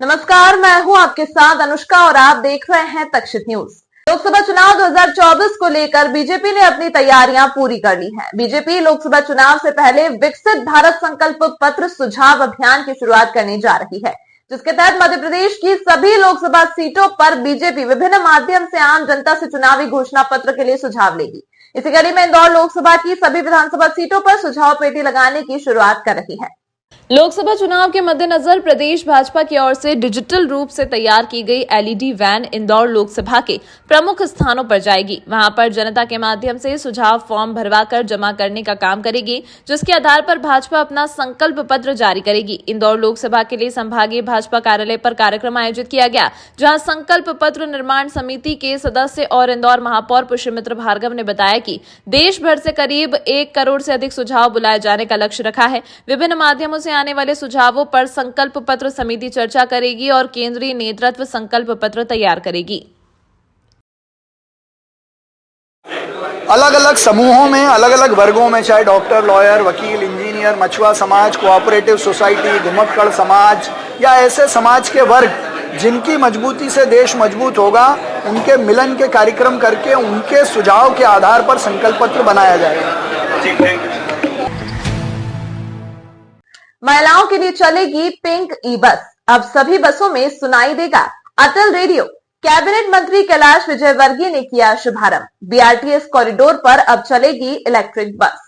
नमस्कार, मैं हूं आपके साथ अनुष्का और आप देख रहे हैं तक्षित न्यूज। लोकसभा चुनाव 2024 को लेकर बीजेपी ने अपनी तैयारियां पूरी कर ली हैं। बीजेपी लोकसभा चुनाव से पहले विकसित भारत संकल्प पत्र सुझाव अभियान की शुरुआत करने जा रही है, जिसके तहत मध्य प्रदेश की सभी लोकसभा सीटों पर बीजेपी विभिन्न माध्यम से आम जनता से चुनावी घोषणा पत्र के लिए सुझाव लेगी। इसी कड़ी में इंदौर लोकसभा की सभी विधानसभा सीटों पर सुझाव पेटी लगाने की शुरुआत कर रही है। लोकसभा चुनाव के मद्देनजर प्रदेश भाजपा की ओर से डिजिटल रूप से तैयार की गई एलईडी वैन इंदौर लोकसभा के प्रमुख स्थानों पर जाएगी। वहां पर जनता के माध्यम से सुझाव फॉर्म भरवाकर जमा करने का काम करेगी, जिसके आधार पर भाजपा अपना संकल्प पत्र जारी करेगी। इंदौर लोकसभा के लिए संभागीय भाजपा कार्यालय पर कार्यक्रम आयोजित किया गया, जहां संकल्प पत्र निर्माण समिति के सदस्य और इंदौर महापौर पुष्यमित्र भार्गव ने बताया कि देश भर से करीब 1 करोड़ से अधिक सुझाव बुलाए जाने का लक्ष्य रखा है। विभिन्न माध्यमों से आने वाले सुझावों पर संकल्प पत्र समिति चर्चा करेगी और केंद्रीय नेतृत्व संकल्प पत्र तैयार करेगी। अलग अलग समूहों में, अलग अलग वर्गों में, चाहे डॉक्टर, लॉयर, वकील, इंजीनियर, मछुआ समाज, कोऑपरेटिव सोसाइटी, घुमक्कड़ समाज या ऐसे समाज के वर्ग जिनकी मजबूती से देश मजबूत होगा, उनके मिलन के कार्यक्रम करके उनके सुझाव के आधार पर संकल्प पत्र बनाया जाएगा। महिलाओं के लिए चलेगी पिंक ई बस। अब सभी बसों में सुनाई देगा अटल रेडियो। कैबिनेट मंत्री कैलाश विजयवर्गीय ने किया शुभारंभ। बीआरटीएस कॉरिडोर पर अब चलेगी इलेक्ट्रिक बस।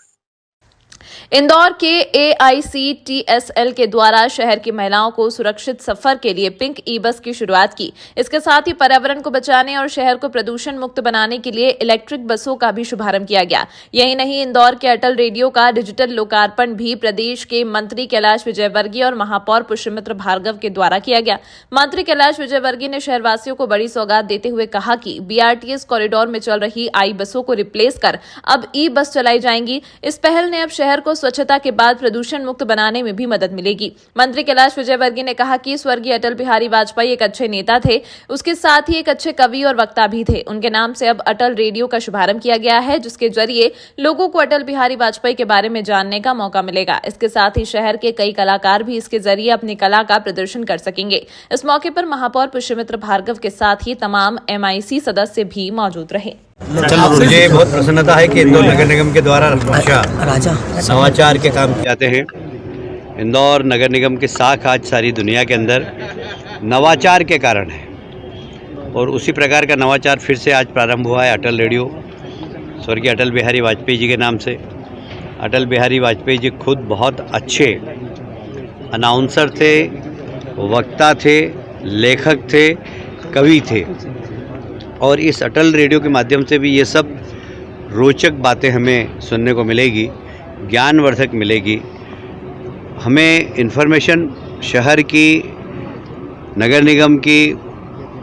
इंदौर के एआईसीटीएसएल के द्वारा शहर की महिलाओं को सुरक्षित सफर के लिए पिंक ई बस की शुरुआत की। इसके साथ ही पर्यावरण को बचाने और शहर को प्रदूषण मुक्त बनाने के लिए इलेक्ट्रिक बसों का भी शुभारंभ किया गया। यही नहीं, इंदौर के अटल रेडियो का डिजिटल लोकार्पण भी प्रदेश के मंत्री कैलाश विजयवर्गीय और महापौर पुष्यमित्र भार्गव के द्वारा किया गया। मंत्री कैलाश विजयवर्गीय ने शहरवासियों को बड़ी सौगात देते हुए कहा कि बीआरटीएस कॉरिडोर में चल रही आई बसों को रिप्लेस कर अब ई बस चलाई जाएंगी। इस पहल ने अब शहर को स्वच्छता के बाद प्रदूषण मुक्त बनाने में भी मदद मिलेगी। मंत्री कैलाश विजयवर्गीय ने कहा कि स्वर्गीय अटल बिहारी वाजपेयी एक अच्छे नेता थे, उसके साथ ही एक अच्छे कवि और वक्ता भी थे। उनके नाम से अब अटल रेडियो का शुभारंभ किया गया है, जिसके जरिए लोगों को अटल बिहारी वाजपेयी के बारे में जानने का मौका मिलेगा। इसके साथ ही शहर के कई कलाकार भी इसके जरिए अपनी कला का प्रदर्शन कर सकेंगे। इस मौके पर महापौर पुष्यमित्र भार्गव के साथ ही तमाम एमआईसी सदस्य भी मौजूद रहे। मुझे बहुत प्रसन्नता है कि इंदौर नगर निगम के द्वारा नवाचार के काम किए जाते हैं। इंदौर नगर निगम की साख आज सारी दुनिया के अंदर नवाचार के कारण है और उसी प्रकार का नवाचार फिर से आज प्रारंभ हुआ है अटल रेडियो, स्वर्गीय अटल बिहारी वाजपेयी जी के नाम से। अटल बिहारी वाजपेयी जी खुद बहुत अच्छे अनाउंसर थे, वक्ता थे, लेखक थे, कवि थे और इस अटल रेडियो के माध्यम से भी ये सब रोचक बातें हमें सुनने को मिलेगी, ज्ञानवर्धक मिलेगी। हमें इन्फॉर्मेशन शहर की, नगर निगम की,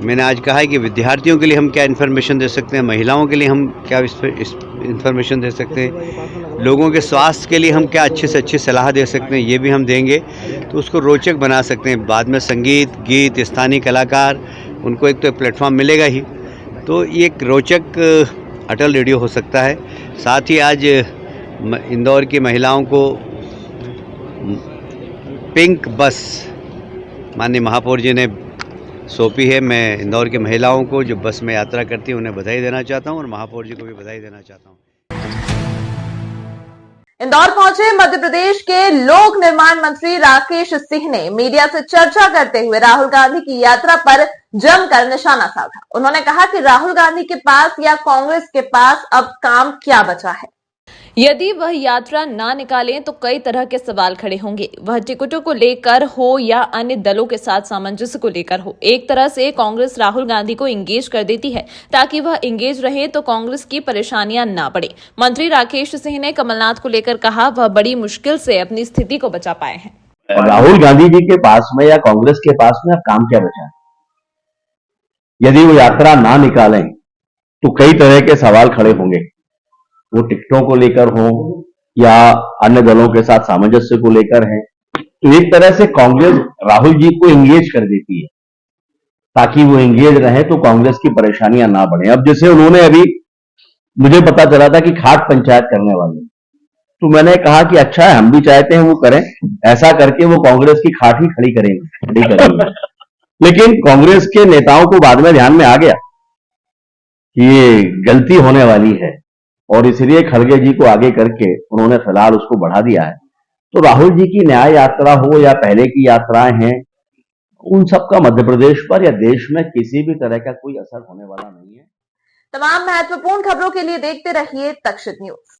मैंने आज कहा है कि विद्यार्थियों के लिए हम क्या इन्फॉर्मेशन दे सकते हैं, महिलाओं के लिए हम क्या इन्फॉर्मेशन दे सकते हैं, लोगों के स्वास्थ्य के लिए हम क्या अच्छे से अच्छी सलाह दे सकते हैं, ये भी हम देंगे तो उसको रोचक बना सकते हैं। बाद में संगीत, गीत, स्थानीय कलाकार, उनको एक तो प्लेटफॉर्म मिलेगा ही, तो ये एक रोचक अटल रेडियो हो सकता है। साथ ही आज इंदौर की महिलाओं को पिंक बस माननीय महापौर जी ने सौंपी है। मैं इंदौर की महिलाओं को जो बस में यात्रा करती हैं उन्हें बधाई देना चाहता हूं और महापौर जी को भी बधाई देना चाहता हूं। इंदौर पहुंचे मध्य प्रदेश के लोक निर्माण मंत्री राकेश सिंह ने मीडिया से चर्चा करते हुए राहुल गांधी की यात्रा पर जमकर निशाना साधा। उन्होंने कहा कि राहुल गांधी के पास या कांग्रेस के पास अब काम क्या बचा है। यदि वह यात्रा ना निकालें तो कई तरह के सवाल खड़े होंगे। वह टिकटों को लेकर हो या अन्य दलों के साथ सामंजस्य को लेकर हो। एक तरह से कांग्रेस राहुल गांधी को इंगेज कर देती है ताकि वह इंगेज रहे तो कांग्रेस की परेशानियां ना बढ़े। मंत्री राकेश सिंह ने कमलनाथ को लेकर कहा, वह बड़ी मुश्किल से अपनी स्थिति को बचा पाए हैं। राहुल गांधी जी के पास में या कांग्रेस के पास में काम क्या बचा है? यदि वो यात्रा ना निकालें तो कई तरह के सवाल खड़े होंगे, वो टिकटों को लेकर हो या अन्य दलों के साथ सामंजस्य को लेकर है। तो एक तरह से कांग्रेस राहुल जी को इंगेज कर देती है ताकि वो इंगेज रहे तो कांग्रेस की परेशानियां ना बढ़े। अब जैसे उन्होंने अभी मुझे पता चला था कि खाट पंचायत करने वाले, तो मैंने कहा कि अच्छा है, हम भी चाहते हैं वो करें, ऐसा करके वो कांग्रेस की खाट ही खड़ी करेंगे। लेकिन कांग्रेस के नेताओं को बाद में ध्यान में आ गया कि ये गलती होने वाली है और इसलिए खड़गे जी को आगे करके उन्होंने फिलहाल उसको बढ़ा दिया है। तो राहुल जी की न्याय यात्रा हो या पहले की यात्राएं हैं, उन सब का मध्य प्रदेश पर या देश में किसी भी तरह का कोई असर होने वाला नहीं है। तमाम महत्वपूर्ण खबरों के लिए देखते रहिए तक्षित न्यूज।